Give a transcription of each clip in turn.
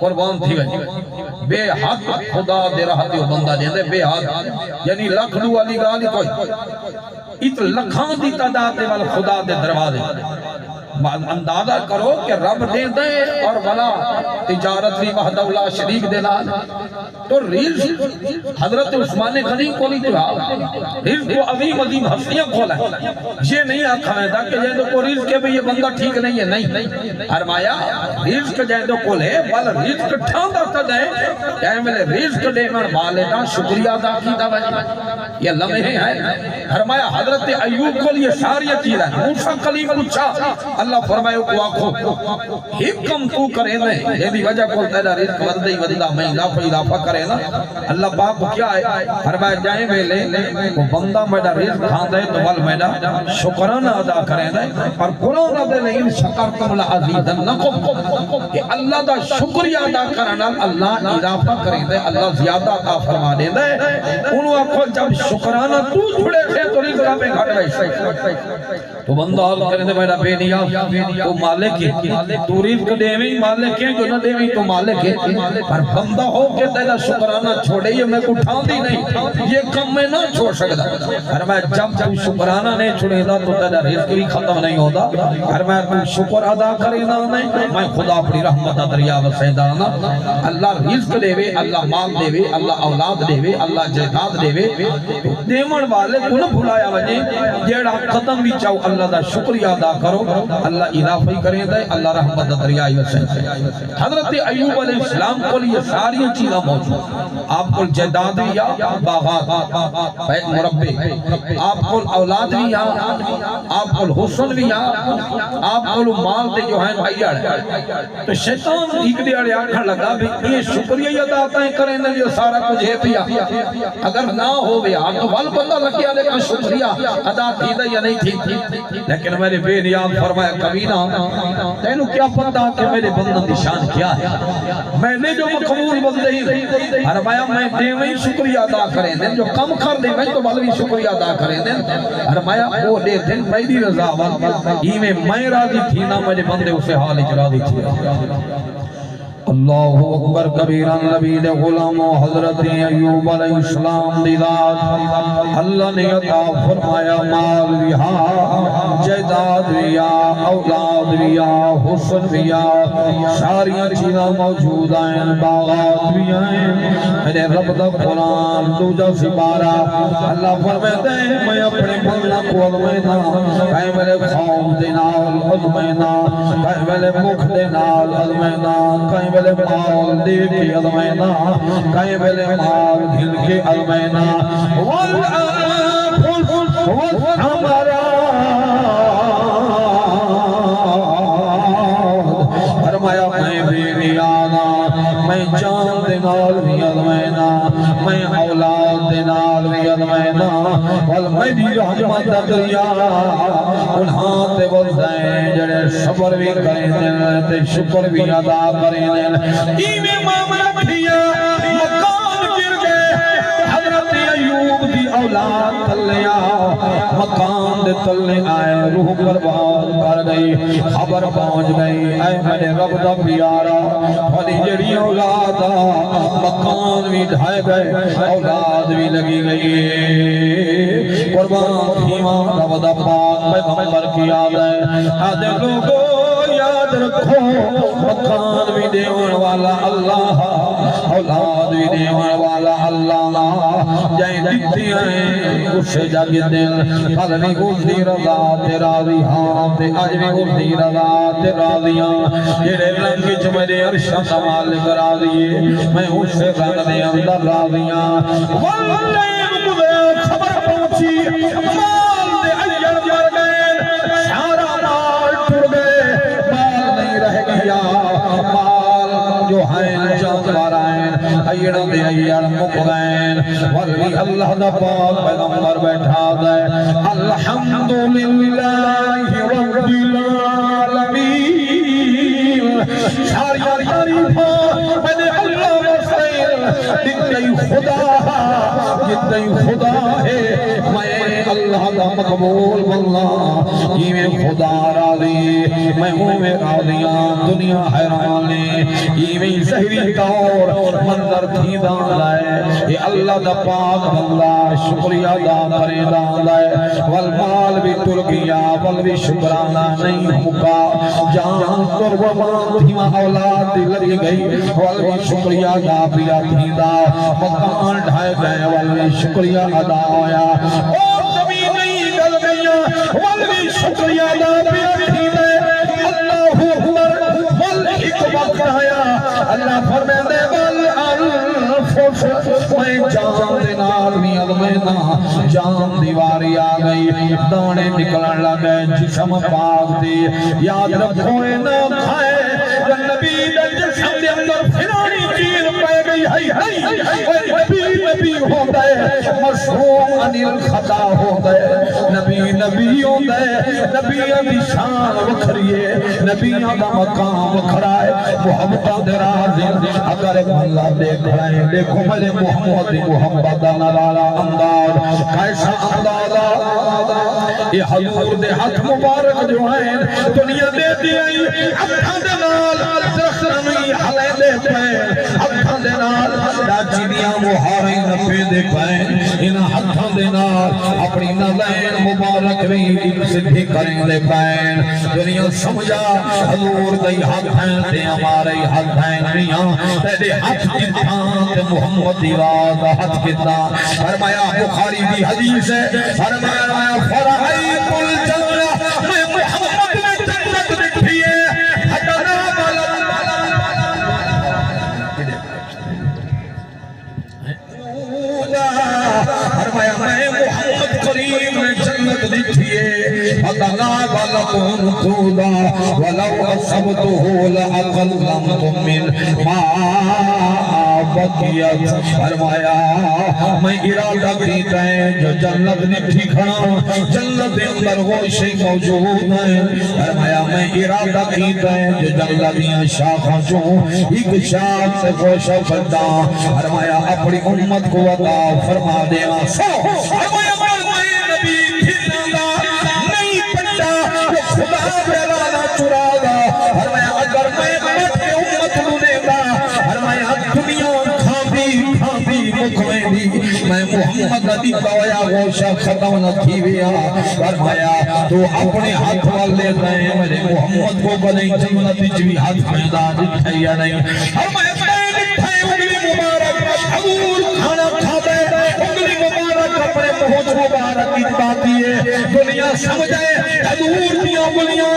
قربان تھی گئی بے حد خدا دے رہا دیو بندہ جیندے بے حد یعنی لکھ دو والی گالی کوئی ات لکھان دی تعداد دے والا خدا دے دروازے اندازہ کرو کہ رب دے دے اور ولا تجارت بھی وحدہ اللہ شریک دے نال تو رزق حضرت عثمان غنی کو نہیں کہا رزق کو عظیم عظیم ہستیاں کھولا ہے یہ نہیں آکھا ہے کہ جیندو کو رزق ہے یہ بندہ ٹھیک نہیں ہے نہیں فرمایا رزق جیندو کو لے بل رزق ٹھاندا تا دے کہ ملے رزق دے من والدہ شکریہ ادا کیتا وجہ یہ لمحے ہیں فرمایا حضرت ایوب کو یہ ساری چیزیں موسیٰ کلیم پوچھا اللہ فرمائے کو آنکھو حکم تو کرے نا یہ بھی وجہ کو تیرا رزق وردی ودہ میں اضافہ کرے نا اللہ پاک کو کیا ہے فرمائے جائیں ویلے وہ بندہ میڈا رزق کھان دے تو ول میڈا شکرانہ ادا کرے نا اور قرآن دے لئے شکرتم لعزیدنکم کہ اللہ دا شکریہ ادا کرنا اللہ اضافہ کرے دے اللہ زیادہ عطا فرما دے دے انہوں آنکھو جب شکرانہ تو چھڑے تھے تو رزقہ میں گھٹ گئی تو بندہ حال کرے دے میڈا بے نیا تو مالک ہے تو رزق دیویں مالک ہے جو نہ دیویں تو مالک ہے پر بندہ ہو کہ تیرا شکرانہ چھوڑے یہ میں اٹھان دی نہیں یہ کم میں نہ چھوڑ سکتا فرمایا جب تو شکرانہ نہیں چھوڑے دا تو تیرا رزق بھی ختم نہیں ہوتا فرمایا تو شکر ادا کرے نا نہیں میں خدا اپنی رحمت دریا وسیدہ نا اللہ رزق دے اللہ مال دے اللہ اولاد دے اللہ جہاد دے دیمن والے کو نہ بھلایا وجہ جیڑا ختم بھی چاہو اللہ دا شکریہ ادا کرو اللہ اضافی کریں دے اللہ رحمت دریائی وسین حضرت ایوب علیہ السلام کو لئے ساری چیزیں موجود آپ کو جداد بھی یا باغات بیت مربع آپ کو اولاد بھی یا آپ کو حسن بھی یا آپ کو مال دے جو ہیں بھائیڑ تو شیطان ایک دیڑے آکھا لگا بھی یہ شکریہ ادا کریں دے جو سارا کچھ ہے پیا اگر نہ ہو بیا تو بل بندہ لگیا لیکن شکریہ ادا تھی دے یا نہیں تھی لیکن میرے بے نیاز فرمایا کبھی نہ تینو کیا پتا کہ میرے بندہ کی شان کیا ہے میں نے جو مقبول بندے ہی فرمایا میں دیویں شکریہ ادا کریں دیں جو کم کر دیں میں تو بلوی شکریہ ادا کریں دیں فرمایا وہ دے دن میری رضا ہی میں راضی تھی نہ میرے بندے اسے حال اجراضی تھی اللہ اکبر کبیران نبی دے غلام و حضرت ایوب علیہ السلام دی ذات اللہ نے عطا فرمایا مال ویا جائیداد ویا اولاد ویا حسن ویا ساری چیزاں موجود ہیں باغات ویا ہیں میرے رب دا قرآن دوجہ سپارہ اللہ فرماتے ہیں میں اپنے بندہ کو علمینا کہیں میرے خوف دینال علمینا کہیں میرے مکھ دینال علمینا کہیں میرے مال دے کے علمینا کہیں میرے مال دل کے علمینا ہمارا فرمایا میں بے نیانا میں جان دینال بھی علمینا میں اولاد دینال بھی علمینا والمیدی رحمت دریا انہاں تے بولدائیں جڑے صبر بھی کریں دیں تے شکر بھی ادا کریں دیں ایویں معاملہ کیا مکان گر گئے حضرت ایوب دی اولاد تلیا مکان دے تلنے آئے روح برباد کر گئی خبر پہنچ گئی اے میرے رب دا پیارا بھلی جڑی اولاد مکان بھی ڈھائے گئے اولاد بھی لگی گئی قربان ایمان رب دا پاک پیغمبر کی یاد ہے آدھے لوگوں یاد رکھو مکان بھی دیون والا اللہ اولاد بھی دیون والا اللہ جائیں دیتی ہیں اسے جاگی دل کل بھی گزی رضا تیرا دی ہاں تے آج بھی گزی رضا تیرا دیا جیرے رنگی چ میرے عرشہ سوال کرا دیئے میں اسے رنگ دے اندر را دیا واللہ مجھے خبر پہنچی مال دے ایل مر گئے سارا مال ٹر گئے مال نہیں رہ گیا مال جو ہیں جانور ہیں ایڑ دے ایڑ مک گئے والوی اللہ دا پاک پیغمبر بیٹھا دے الحمدللہ رب العالمین ساری تعریفاں میں نے اللہ وسائل جتنی خدا ہے میں اللہ دا مقبول بننا میں خدا راضی میں راضیاں دنیا حیرانے میں ظہری طور منظر تھی دان لائے یہ اللہ دا پاک بندہ شکریہ ادا کرے دان لائے والمال بھی تر گیا ول بھی شکرانہ نہیں ہوگا جان قربان تھی اولاد لگی گئی ول بھی شکریہ ادا پیا تھی دا مکان ڈھائے گئے ول بھی شکریہ ادا ہویا اور زمین نہیں گل گیا ول بھی شکریہ ادا پیا تھی دا اللہ اکبر ول ایک وقت آیا اللہ فرمیندے ول میں جان دینار میں ادمینا جان دیواری آگئی دانے نکلن لگے جسم پاک دی یاد رکھوئے نہ کھائے نبی جسم دے اندر پھرانی چیز پہ گئی نبی ہوتا ہے مصروم انیل خطا ہوتا ہے نبی ہوتا ہے نبی شان وکھریے نبیوں دا مقام کھڑا ہے محبت دے رازی اگر ایک اللہ دیکھ رہے ہیں دیکھو مجھے محمد نرالا انداز کیسا اندازہ یہ حضور دے ہاتھ مبارک جو ہیں دنیا دے دی آئی اپنا دے نال درخنوی حلے دے پائیں اپنا دے نال ڈاچی دیا مہاریں نفے دے پائیں ان ہاتھوں دے نال اپنی نظرین مبارک نہیں صدھی کریں دے پائیں دنیا سمجھا حضور دے ہاتھ ہیں تے ہمارے ہاتھ ہیں نہیں تیرے ہاتھ جتھاں تے محمد دیواد ہاتھ کتنا فرمایا بخاری دی حدیث ہے فرمایا فرحیت الجنہ میں محمد میں جنت دکھی ہے حدنا فرمایا میں محمد قریب میں جنت دکھی ہے حدنا غلطن تودا ولو اصبتہو لأقلمت من بقیت فرمایا میں ارادہ کیتا ہے جو جنت نٹھی کھڑا جنت اندر غوشی موجود ہے فرمایا میں ارادہ کیتا ہے جو جنت دیاں شاخاں چوں ایک شاخ سے غوشہ پڑتا فرمایا اپنی امت کو عطا فرما دینا فرمایا میں نبی کھنا نہیں پڑتا وہ خدا بیلانا چرا گا فرمایا اگر میں امت کو دے گا فرمایا دنیا میں محمد دی بایا غوشہ ختم نہ تھی ویا فرمایا تو اپنے ہاتھ والے دیں میرے محمد کو بنی جنت جوی ہاتھ میدان دکھائی یا نہیں فرمایا میں دکھائی انگلی مبارک حضور کھانا کھا دے انگلی مبارک اپنے پہنچ مبارک کی باتی ہے دنیا سمجھے حضور دی انگلیاں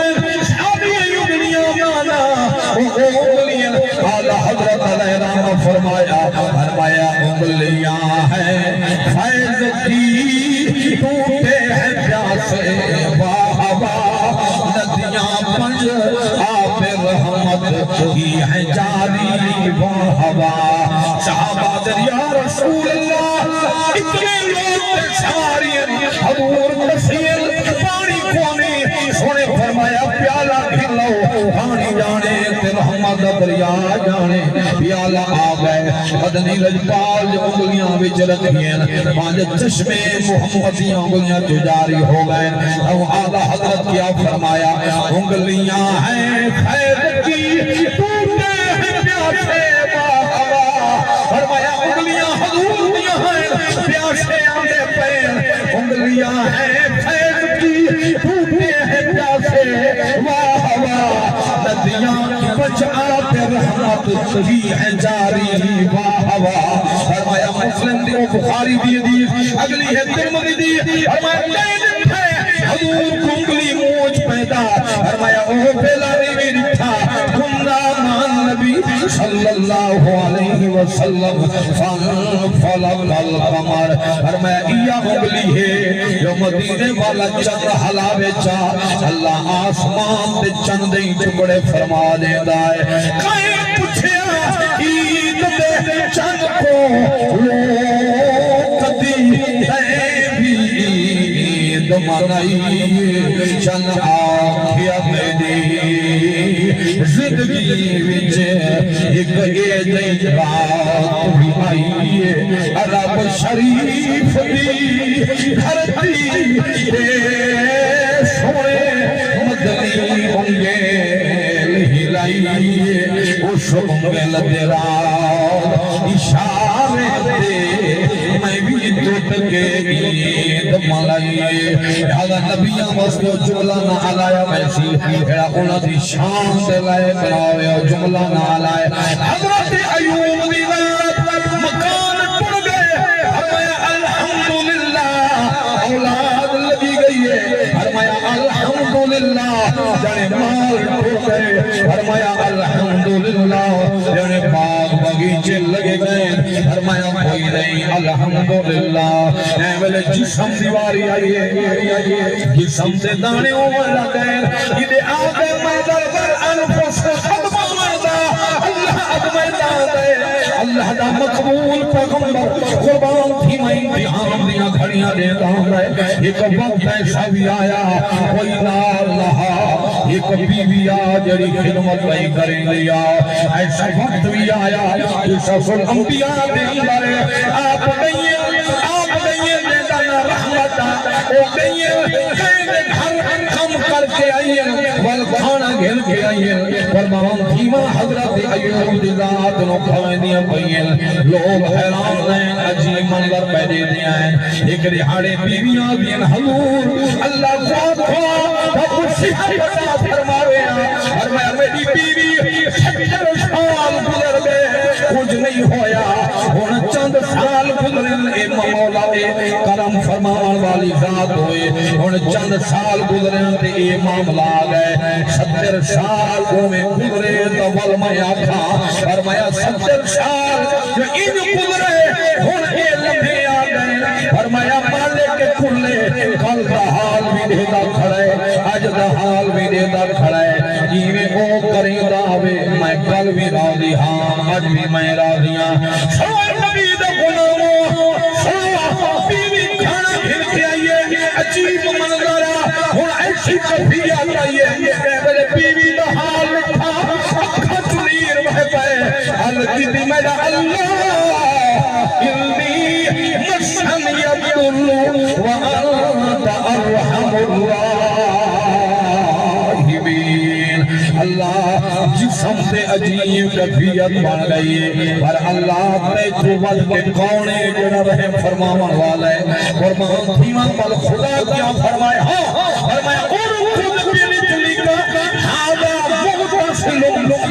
شادی انگلیاں مانا انگلیاں اعلیٰ حضرت علیہ رحمہ فرمایا انگلیاں ہیں فیض کی ٹوٹے ہیں پیاسے واہوا ندیاں پنج آپ رحمت کی ہیں جاری واہوا صحابہ در یا رسول اللہ اتنے لوگ سواری حضور کثیر پانی کونی سونے فرمایا پیالہ کھلو پانی جانے تے رحمت دریا جانے پیالہ آ گئے مدنی لجپال جو انگلیاں بچ رکھیں پانچ چشمے محمدی انگلیاں جو جاری ہو گئے او آدھا حضرت کیا فرمایا انگلیاں ہیں خیر کی ٹوٹے ہیں پیاسے باہوا فرمایا انگلیاں حضور دیا ہیں پیاسے آنے پیر انگلیاں ہیں خیر کی ٹوٹے ہیں پیاسے واہوا ندیاں بچعات رحمت کی ہے جاری واہوا فرمایا مسلم دی بخاری دی حدیث اگلی ہے ترمذی دی فرمایا کہیں ہے حضور کنگلی موج پیدا فرمایا اوہ پھیلانی بھی رکھا کننا مان نبی صلی اللہ علیہ وسلم فلق القمر فرمایا ایا کنگلی ہے جو مدینے والا چند حلاوے چاہ اللہ آسمان دے چندیں ٹکڑے فرما دیتا ہے کہیں پوچھیا عید دے چند کو لوگ دی ہے بھی عید منائی چند آنکھیا میری زندگی وچ ایک عید رات بھی آئی عرب شریف دی دھرتی شبنگے لدے رات اشارے دے میں بھی ٹوٹ کے عید ملائیے لہذا نبیاں واسطے جملہ نہ علایا ویسی ایڑا انہاں دی شان دے لائے بناوے جملہ نہ علایا حضرت ایوب دی مکان ٹوٹ گئے فرمایا الحمدللہ اولاد لگی گئی ہے فرمایا الحمدللہ جانے مال ٹوٹ گئے فرمایا الحمدللہ جانے باغ باغیچے لگے گئے فرمایا کوئی نہیں الحمدللہ اے ویلے جسم دیواری آئی ہے جسم سے دانے اوپر لگے یہ آگے میں در انفس خدمہ مردہ اللہ ادمیدہ دے اللہ دا مقبول پیغمبر قربان تھی میں امتحان دیا گھڑیاں دیتا ہے ایک وقت ایسا بھی آیا کوئی نال لہا ایک بیوی آ جڑی خدمت بھائی کریں لیا ایسا وقت بھی آیا جیسا سن انبیاء دے اندر آپ نہیں دیدانا رحمت او نہیں قید گھر کم کر کے آئیے والکھانا گھر کے آئیے فرمان تھیما حضرت ایوب دی ذات نو کھویں دیا پئیں لوگ حیران ہیں عجیب منظر پیدے دیا ہیں ایک رہاڑے بیویاں دین حضور اللہ کو صحت فرماوے فرمایا میری بیوی 70 سال گزر گئے کچھ نہیں ہویا ہن چند سال گزرن اے مولا اے کرم فرمان والی ذات ہوئے ہن چند سال گزرن تے اے معاملہ آ گئے 70 سال کو میں گزرے تو ول میں آکھا فرمایا 70 سال جو ان گزرے ہن اے لمحے آ گئے فرمایا مالک کھلے کل دا حال بھی دیتا کھڑے اج دا حال بھی دیتا کھڑے جیویں او کریں داوے میں کل بھی راضی ہاں اج بھی میں راضی ہاں سوائے نبی دا غلاموں بیوی کھانا پھر کے آئیے عجیب منظرہ ہن ایسی کفیات آئیے میرے بیوی دا حال لکھا اکھا چنیر بہ پائے حل کی دی میرا اللہ انی مسن یبدل وانت ارحم الراحمین اللہ جسم سے عجیب کفیت بن گئی پر اللہ تے جو ود کے کونے جڑا رحم فرماون والا ہے فرمان تھیما پل خدا کیا فرمائے ہاں فرمایا اور خود بیلی جلی کا حاضر مغتسل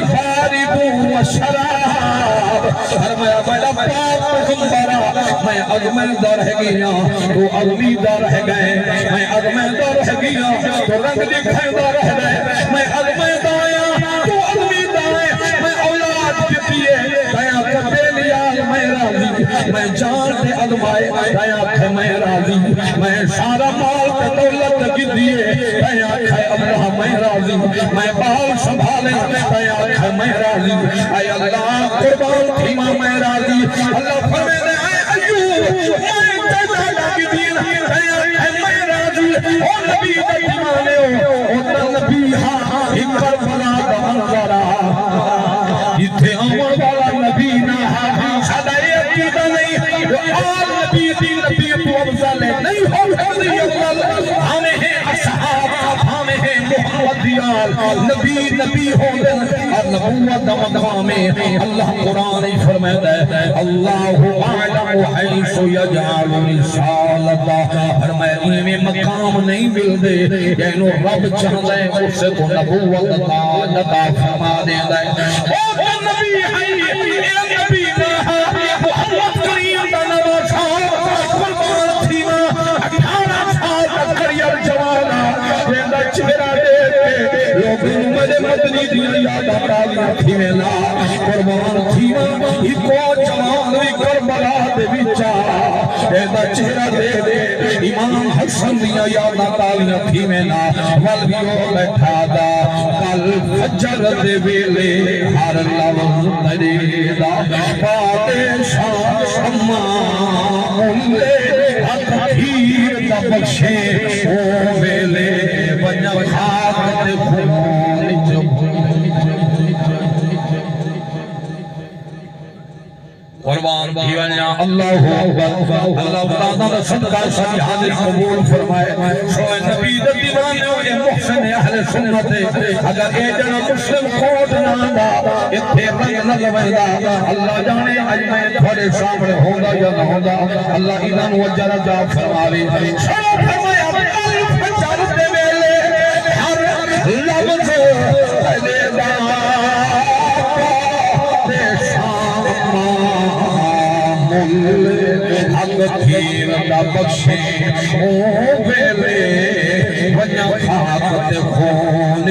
فارب و شراب فرمایا میرا پاک پیغمبرہ میں ازمیدہ رہ گیا تو ازمیدہ رہ گئے میں ازمیدہ رہ گیا تو رنگ دکھائدہ رہ گئے میں ازمیدہ آیا تو ازمیدہ آئے میں اولاد کے پیے کیا کتے لیا میں راضی میں جان سے ازمائے کیا کہ میں راضی میں سارا مال کے دولت کی دیے کیا کہ اللہ میں راضی میں بال سنبھالے کیا کہ میں راضی اے اللہ قربان تھیما میں راضی اللہ فرمیدے اے ایوب میں تیزہ کی دین کیا کہ میں راضی او نبی دیمانے او نبی ہاں اکر بلا دا منظرہ اتھے آمر والا نبی نہ صدای عقیدہ نہیں جو آل نبی دی نبی تو افضل نہیں ہو حضری افضل ہمیں ہیں اصحاب ہمیں ہیں محمد دیال نبی نبی ہو دن اور نبوت مقام اللہ قرآن فرمائے ہے اللہ اعلم حیث یجعل رسالتہ فرمائے ان میں مقام نہیں مل دے یعنی رب چاہتا ہے اس سے تو نبوت عطا فرما دے دے نبی ہے اے نبی نہ محمد کریم دا نواسا قربان تھیما 18 سال تک کریئر جوانا جیندہ چہرہ دے لوگ مجھے مدنی دیا یادہ تالیاں تھیمینا قربان تھیما ایکو جوان بھی کربلا دے بچا جیندہ چہرہ دے امام حسن دیا یادہ تالیاں تھیمینا والبیو بیٹھا دا کل فجر دے ویلے ہر لوز تریدہ پادشاہ شما ملے اتھیر دا بخشے او ویلے ونیا خاک دے خون جب قربان ونے اللہ اکبر اللہ تعالی دا صدقہ ساری حاضر قبول فرمائے سوئے نبی دے دیوانے اے محسن اہل سنت اگر اے جنا مسلم کوٹ نہ دا ایتھے رنگ نہ لویندا اللہ جانے اج میں تھوڑے سامنے ہوندا یا نہ ہوندا اللہ انہاں نوں اجر عطا فرماوے فرمایا الف چل دے ویلے ہر لفظ دے دا تے حق کھیر دا بخشے او ویلے ونیا خاک تے خون